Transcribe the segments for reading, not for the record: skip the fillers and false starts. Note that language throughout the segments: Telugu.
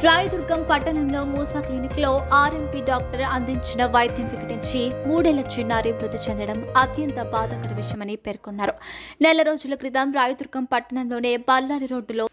రాయదుర్గం పట్టణంలో మూసా క్లినిక్లో ఆర్ఎంపీ డాక్టర్ అందించిన వైద్యం వికటించి 3 ఏళ్ల చిన్నారి మృతి చెందడం అత్యంత బాధాకర విషయమని పేర్కొన్నారు. నెల రోజుల క్రితం రాయదుర్గం పట్టణంలోనే బళ్ళారి రోడ్డులో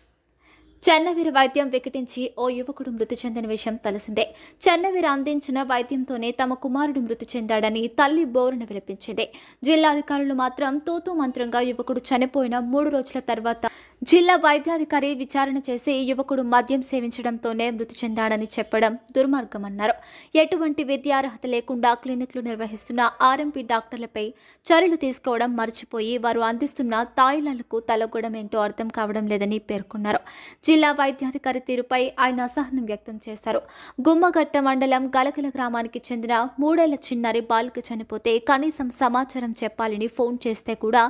చెన్నవీర వైద్యం వికటించి ఓ యువకుడు మృతి చెందిన విషయం తెలిసిందే. చెన్నవీర అందించిన వైద్యంతోనే తమ కుమారుడు మృతి చెందాడని తల్లి బోరున విలపించింది. జిల్లా అధికారులు మాత్రం తూతూ మంత్రంగా యువకుడు చనిపోయిన 3 రోజుల తర్వాత జిల్లా వైద్యాధికారి విచారణ చేసి యువకుడు మద్యం సేవించడంతోనే మృతి చెందాడని చెప్పడం దుర్మార్గమన్నారు. ఎటువంటి విద్యార్హత లేకుండా క్లినిక్లు నిర్వహిస్తున్న ఆర్ఎంపీ డాక్టర్లపై చర్యలు తీసుకోవడం మర్చిపోయి వారు అందిస్తున్న తాయిలాలకు తలగొడం ఏంటో అర్థం కావడం లేదని పేర్కొన్నారు. జిల్లా వైద్యాధికారి తీరుపై ఆయన అసహనం వ్యక్తం చేశారు. గుమ్మగట్ట మండలం గలగల గ్రామానికి చెందిన 3 ఏళ్ల చిన్నారి బాలిక చనిపోతే కనీసం సమాచారం చెప్పాలని ఫోన్ చేస్తే కూడా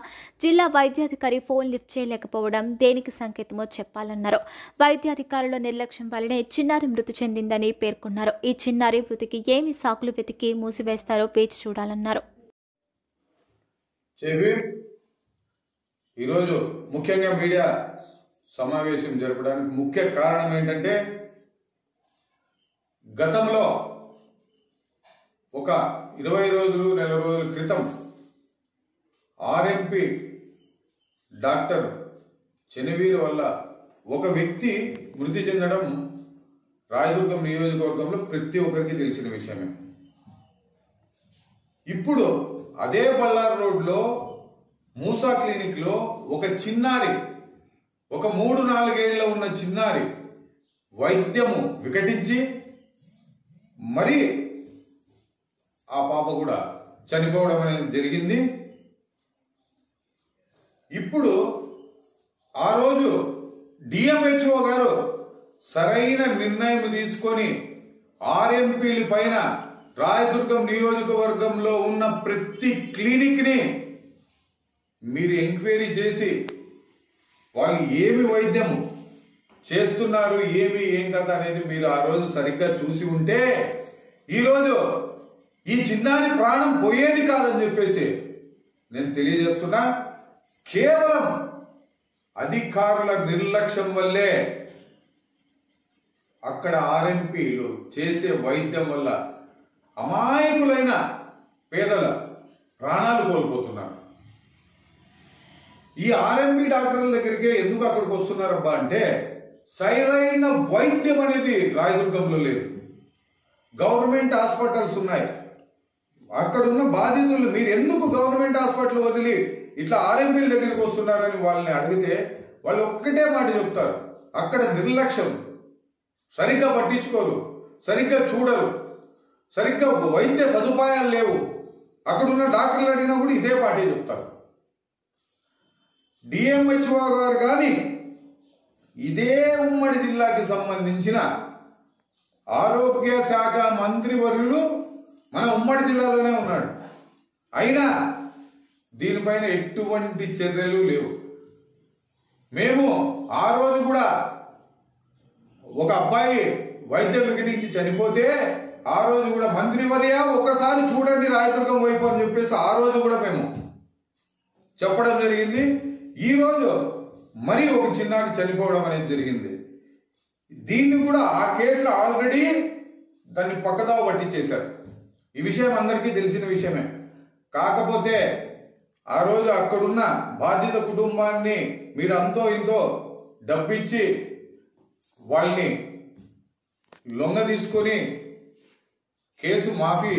జిల్లా వైద్యాధికారి ఫోన్ లిఫ్ట్ చేయలేకపోవడం దేనికి సంకేతమో చెప్పాలన్నారు. వైద్యాధికారుల నిర్లక్ష్యం వల్లనే చిన్నారి మృతి చెందిందని పేర్కొన్నారు. ఈ చిన్నారి మృతికి ఏమి సాకులు వెతికి మూసివేస్తారో వేచి చూడాలన్నారు. ఈరోజు ముఖ్యంగా మీడియా సమావేశం జరపడానికి ముఖ్య కారణం ఏంటంటే, గతంలో ఒక 20 రోజులు నెల రోజుల క్రితం ఆర్ఎంపీ డాక్టర్ చెన్నవీర వల్ల ఒక వ్యక్తి మృతి చెందడం రాయదుర్గం నియోజకవర్గంలో ప్రతి ఒక్కరికి తెలిసిన విషయమే. ఇప్పుడు అదే బళ్ళారి రోడ్లో మూసా క్లినిక్ లో ఒక చిన్నారి, ఒక 3-4 ఏళ్ల ఉన్న చిన్నారి వైద్యము వికటించి మరి ఆ పాప కూడా చనిపోవడం అనేది జరిగింది. ఇప్పుడు ఆ రోజు డిఎంహెచ్ఓ గారు సరైన నిర్ణయం తీసుకొని ఆర్ఎంపీల పైన రాయదుర్గం నియోజకవర్గంలో ఉన్న ప్రతి క్లినిక్ ని మీరు ఎంక్వైరీ చేసి వాళ్ళు ఏమి వైద్యం చేస్తున్నారు, ఏం కథ అనేది మీరు ఆ రోజు సరిగ్గా చూసి ఉంటే ఈరోజు ఈ చిన్నారి ప్రాణం పోయేది కాదని చెప్పేసి నేను తెలియజేస్తున్నా. కేవలం అధికారుల నిర్లక్ష్యం వల్లే అక్కడ ఆర్ఎంపీలు చేసే వైద్యం వల్ల అమాయకులైన పేదల ప్రాణాలు కోల్పోతున్నారు. ఈ ఆర్ఎంపీ డాక్టర్ల దగ్గరికి ఎందుకు అక్కడికి వస్తున్నారబ్బా అంటే, సరైన వైద్యం అనేది రాయదుర్గంలో లేదు. గవర్నమెంట్ హాస్పిటల్స్ ఉన్నాయి, అక్కడున్న బాధితులు మీరు ఎందుకు గవర్నమెంట్ హాస్పిటల్ వదిలి ఇట్లా ఆర్ఎంపీల దగ్గరికి వస్తున్నారని వాళ్ళని అడిగితే వాళ్ళు ఒక్కటే మాట చెప్తారు, అక్కడ నిర్లక్ష్యం, సరిగ్గా పట్టించుకోరు, సరిగ్గా చూడరు, సరిగ్గా వైద్య సదుపాయాలు లేవు. అక్కడున్న డాక్టర్లు అడిగినా కూడా ఇదే పాటే చెప్తారు. డిఎంహెచ్ఓ గారు కానీ ఇదే ఉమ్మడి జిల్లాకి సంబంధించిన ఆరోగ్య శాఖ మంత్రివర్యులు మన ఉమ్మడి జిల్లాలోనే ఉన్నాడు. అయినా దీనిపైన ఎటువంటి చర్యలు లేవు. మేము ఆ రోజు కూడా ఒక అబ్బాయి వైద్యం వికటించి చనిపోతే ఆ రోజు కూడా మంత్రివర్య ఒకసారి చూడండి రాయదుర్గం వైపు అని చెప్పేసి ఆ రోజు కూడా మేము చెప్పడం జరిగింది. ఈ రోజు మరి ఒక చిన్నారి చనిపోవడం అనేది జరిగింది. దీన్ని కూడా ఆ కేసులో ఆల్రెడీ దాన్ని పక్కదావ పట్టించేశారు. ఈ విషయం అందరికీ తెలిసిన విషయమే. కాకపోతే ఆ రోజు అక్కడున్న బాధిత కుటుంబాన్ని మీరు అంతో ఇంతో డబ్బిచ్చి వాళ్ళని లొంగ తీసుకొని కేసు మాఫీ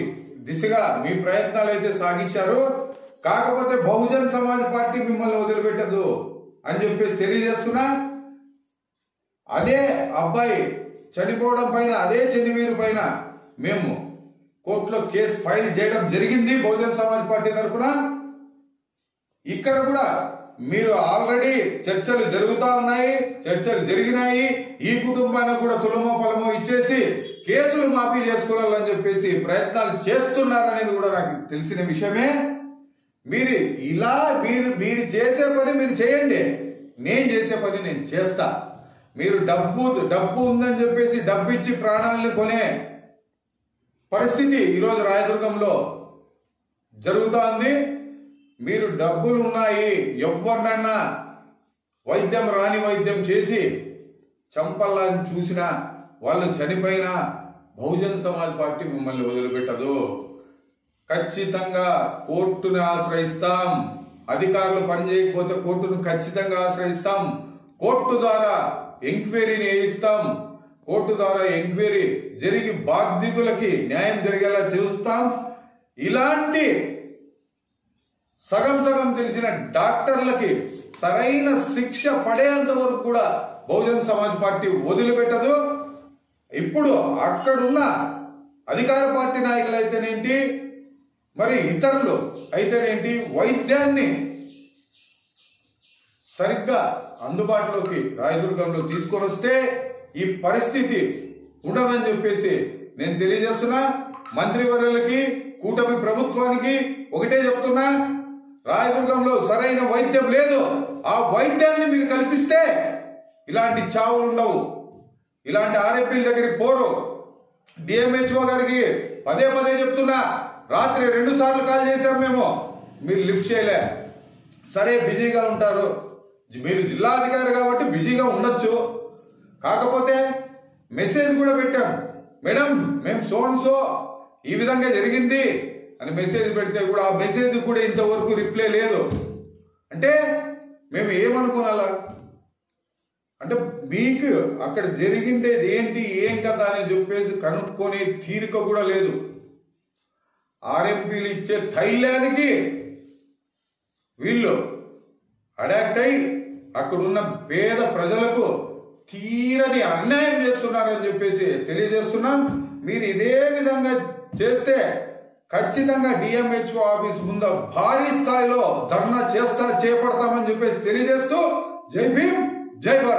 దిశగా మీ ప్రయత్నాలు అయితే సాగించారు. కాకపోతే బహుజన్ సమాజ్ పార్టీ మిమ్మల్ని వదిలిపెట్టదు అని చెప్పేసి తెలియజేస్తున్నా. అదే అబ్బాయి చనిపోవడం పైన, అదే చెన్నవీరు పైన మేము కోర్టులో కేసు ఫైల్ చేయడం జరిగింది బహుజన్ సమాజ్ పార్టీ తరఫున. ఇక్కడ కూడా మీరు ఆల్రెడీ చర్చలు జరుగుతా ఉన్నాయి, చర్చలు జరిగినాయి. ఈ కుటుంబానికి కూడా తులమో పొలమో ఇచ్చేసి కేసులు మాఫీ చేసుకోవాలని చెప్పేసి ప్రయత్నాలు చేస్తున్నారనేది కూడా నాకు తెలిసిన విషయమే. మీరు ఇలా మీరు చేసే పని మీరు చేయండి, నేను చేసే పని నేను చేస్తా. మీరు డబ్బు ఉందని చెప్పేసి డబ్బు ఇచ్చి ప్రాణాలను కొనే పరిస్థితి ఈరోజు రాయదుర్గంలో జరుగుతోంది. మీరు డబ్బులు ఉన్నాయి, ఎవరినైనా వైద్యం రాని వైద్యం చేసి చంపాలని చూసినా వాళ్ళు చనిపోయినా బహుజన్ సమాజ్ పార్టీ మిమ్మల్ని వదిలిపెట్టదు. ఖచ్చితంగా కోర్టును ఆశ్రయిస్తాం. అధికారులు పనిచేయకపోతే కోర్టును ఖచ్చితంగా ఆశ్రయిస్తాం. కోర్టు ద్వారా ఎంక్వైరీని వేయిస్తాం. కోర్టు ద్వారా ఎంక్వైరీ జరిగి బాధితులకి న్యాయం జరిగేలా చూస్తాం. ఇలాంటి సగం సగం తెలిసిన డాక్టర్లకి సరైన శిక్ష పడేంత వరకు కూడా బహుజన్ సమాజ్ పార్టీ వదిలిపెట్టదు. ఇప్పుడు అక్కడున్న అధికార పార్టీ నాయకులు అయితేనేంటి, మరి ఇతరులు అయితేనేంటి, వైద్యాన్ని సరిగ్గా అందుబాటులోకి రాయదుర్గంలో తీసుకొని వస్తే ఈ పరిస్థితి ఉండదని చెప్పేసి నేను తెలియజేస్తున్నా. మంత్రివర్యులకి, కూటమి ప్రభుత్వానికి ఒకటే చెప్తున్నా, రాయదుర్గంలో సరైన వైద్యం లేదు. ఆ వైద్యాన్ని మీరు కల్పిస్తే ఇలాంటి చావులు ఉండవు, ఇలాంటి ఆర్ఎంపీల దగ్గరికి పోరు. డిఎంహెచ్ఓ గారికి పదే పదే చెప్తున్నా, రాత్రి 2 సార్లు కాల్ చేశాం మేము, మీరు లిఫ్ట్ చేయలే. సరే బిజీగా ఉంటారు, మీరు జిల్లా అధికారి కాబట్టి బిజీగా ఉండొచ్చు, కాకపోతే మెసేజ్ కూడా పెట్టాం, మేడం మేము సో ఈ విధంగా జరిగింది అని మెసేజ్ పెడితే కూడా ఆ మెసేజ్ కూడా ఇంతవరకు రిప్లై లేదు. అంటే మేము ఏమనుకోనాలా? అంటే మీకు అక్కడ జరిగిండేది ఏంటి, ఏం కదా అని చెప్పేసి కనుక్కొని తీరిక కూడా లేదు. ఆర్ఎంపీలు ఇచ్చే తైలానికి వీళ్ళు అడాక్ట్ అయి అక్కడున్న పేద ప్రజలకు తీరని అన్యాయం చేస్తున్నారని చెప్పేసి తెలియజేస్తున్నాం. మీరు ఇదే విధంగా చేస్తే ఖచ్చితంగా డిఎంహెచ్ఓ ఆఫీస్ ముందు భారీ స్థాయిలో ధర్నా చేపడతామని చెప్పేసి తెలియజేస్తూ జై భీమ్, జై భారత్.